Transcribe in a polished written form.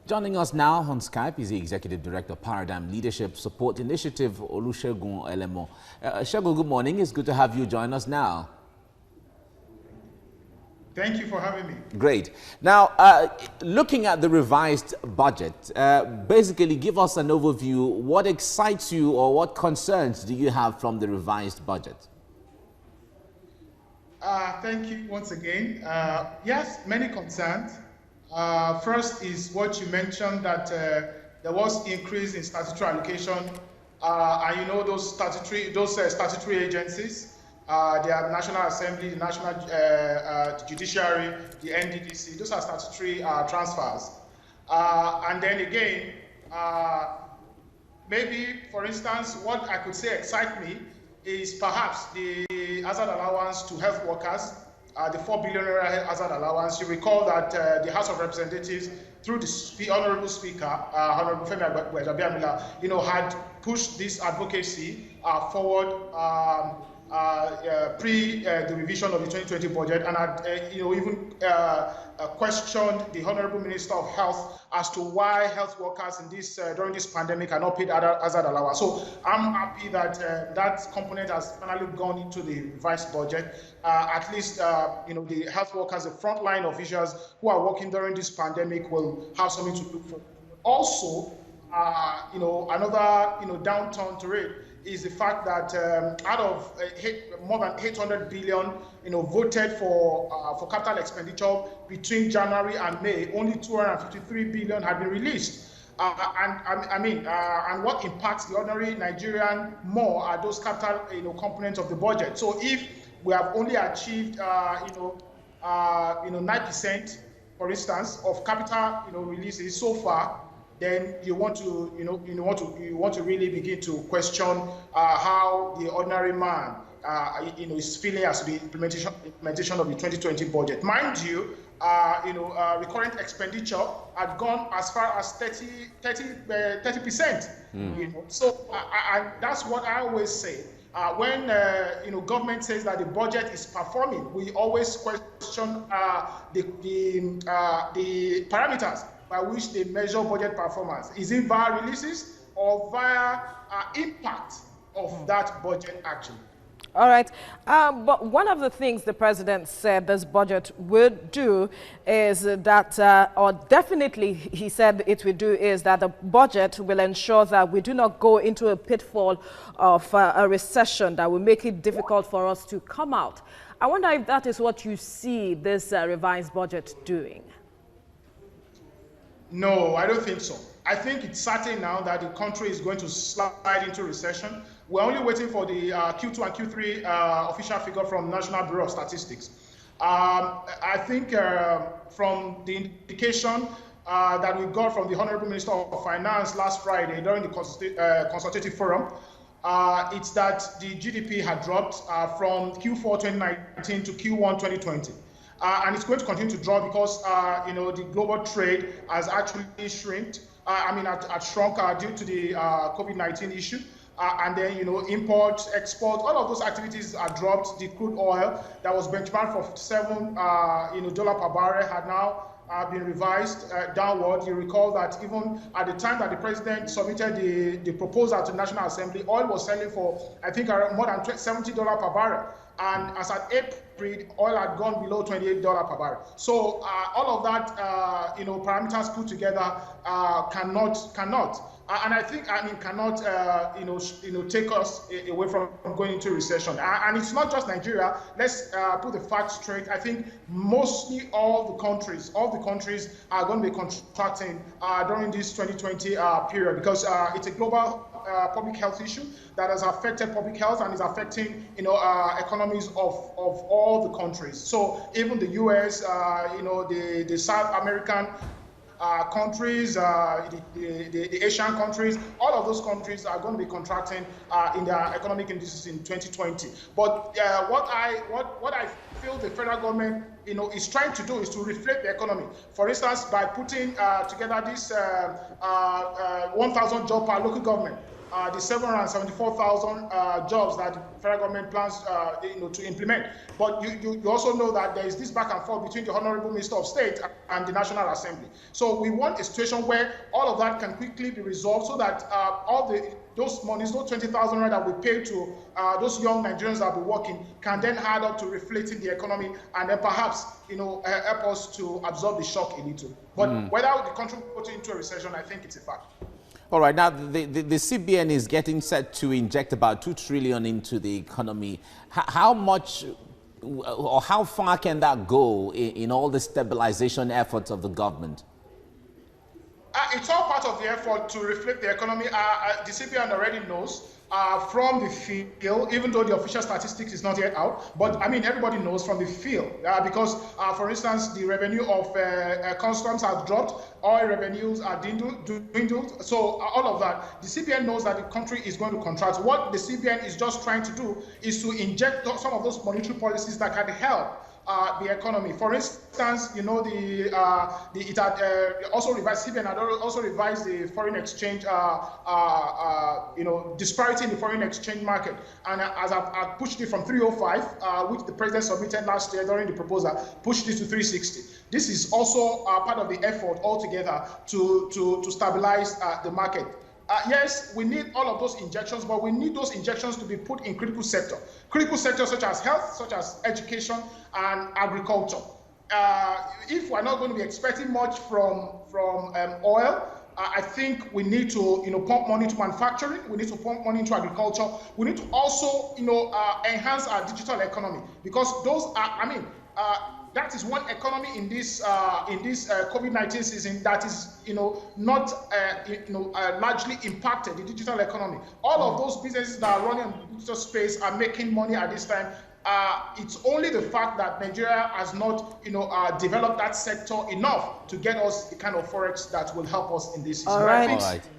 Joining us now on Skype is the Executive Director of Paradigm Leadership Support Initiative, Olusegun Elemo. Segun, good morning. It's good to have you join us now. Thank you for having me. Great. Now, looking at the revised budget, basically give us an overview. What excites you or what concerns do you have from the revised budget? Thank you once again. Yes, many concerns. First is what you mentioned, that there was increase in statutory allocation, and you know those statutory agencies, the National Assembly, the National Judiciary, the NDDC. Those are statutory transfers. And then again, maybe for instance, what I could say excite me is perhaps the hazard allowance to health workers. The 4 billion hazard allowance. You recall that the House of Representatives, through the Honorable Speaker, Honorable Femi Agbajabiamila, had pushed this advocacy forward pre the revision of the 2020 budget, and had even questioned the Honorable Minister of Health as to why health workers in this during this pandemic are not paid hazard allowance. So I'm happy that that component has finally gone into the revised budget. At least the health workers, the frontline officials who are working during this pandemic, will have something to look for. Also, another downturn to it is the fact that out of more than 800 billion, voted for capital expenditure between January and May, only 253 billion had been released. And what impacts the ordinary Nigerian more are those capital, components of the budget. So if we have only achieved, 9%, for instance, of capital, releases so far, then you want to really begin to question how the ordinary man is feeling as the implementation of the 2020 budget. Mind you, recurrent expenditure had gone as far as 30%. So that's what I always say. When government says that the budget is performing, we always question the parameters by which they measure budget performance. Is it via releases or via impact of that budget action? All right, but one of the things the president said this budget would do is that, or definitely he said it would do, is that the budget will ensure that we do not go into a pitfall of a recession that will make it difficult for us to come out. I wonder if that is what you see this revised budget doing. No, I don't think so. I think it's certain now that the country is going to slide into recession. We're only waiting for the Q2 and Q3 official figure from National Bureau of Statistics. I think from the indication that we got from the Honorable Minister of Finance last Friday during the consultative forum, it's that the GDP had dropped from Q4 2019 to Q1 2020. And it's going to continue to drop because the global trade has actually shrunk due to the COVID-19 issue. And then import, export, all of those activities are dropped. The crude oil that was benchmarked for $57 per barrel had now been revised downward. You recall that even at the time that the president submitted the proposal to the National Assembly, oil was selling for, I think, more than $70 per barrel. And as at April, oil had gone below $28 per barrel. So all of that, parameters put together cannot. And I think, cannot, take us away from going into recession. And it's not just Nigeria. Let's put the facts straight. I think mostly all the countries are going to be contracting during this 2020 period, because it's a global public health issue that has affected public health and is affecting, economies of all the countries. So even the US, the South American countries, the Asian countries, all of those countries are going to be contracting in their economic indices in 2020. But what I feel the federal government is trying to do is to reflect the economy. For instance, by putting together this 1,000 job per local government. the 774,000 jobs that the federal government plans to implement. But you also know that there is this back and forth between the Honorable Minister of State and the National Assembly. So we want a situation where all of that can quickly be resolved so that those monies, those 20,000 that we pay to those young Nigerians that will be working, can then add up to reflating the economy and then perhaps help us to absorb the shock a little. But whether the country will go into a recession, I think it's a fact. All right, now the CBN is getting set to inject about 2 trillion into the economy. How much or how far can that go in all the stabilization efforts of the government? It's all part of the effort to reflect the economy. The CBN already knows from the field, even though the official statistics is not yet out, but I mean, everybody knows from the field because, for instance, the revenue of customs has dropped, oil revenues are dwindled. So all of that, the CBN knows that the country is going to contract. What the CBN is just trying to do is to inject some of those monetary policies that can help the economy. For instance, it had also revised, CBN had also revised the foreign exchange, disparity in the foreign exchange market. And as I've pushed it from 305, which the president submitted last year during the proposal, pushed it to 360. This is also part of the effort altogether to stabilize the market. Yes, we need all of those injections, but we need those injections to be put in critical sectors such as health, such as education and agriculture. If we're not going to be expecting much from oil, I think we need to pump money into manufacturing. We need to pump money into agriculture. We need to also enhance our digital economy, because those are, that is one economy in this COVID-19 season that is not largely impacted, the digital economy. All of those businesses that are running in the digital space are making money at this time. It's only the fact that Nigeria has not developed that sector enough to get us the kind of forex that will help us in this season. All right.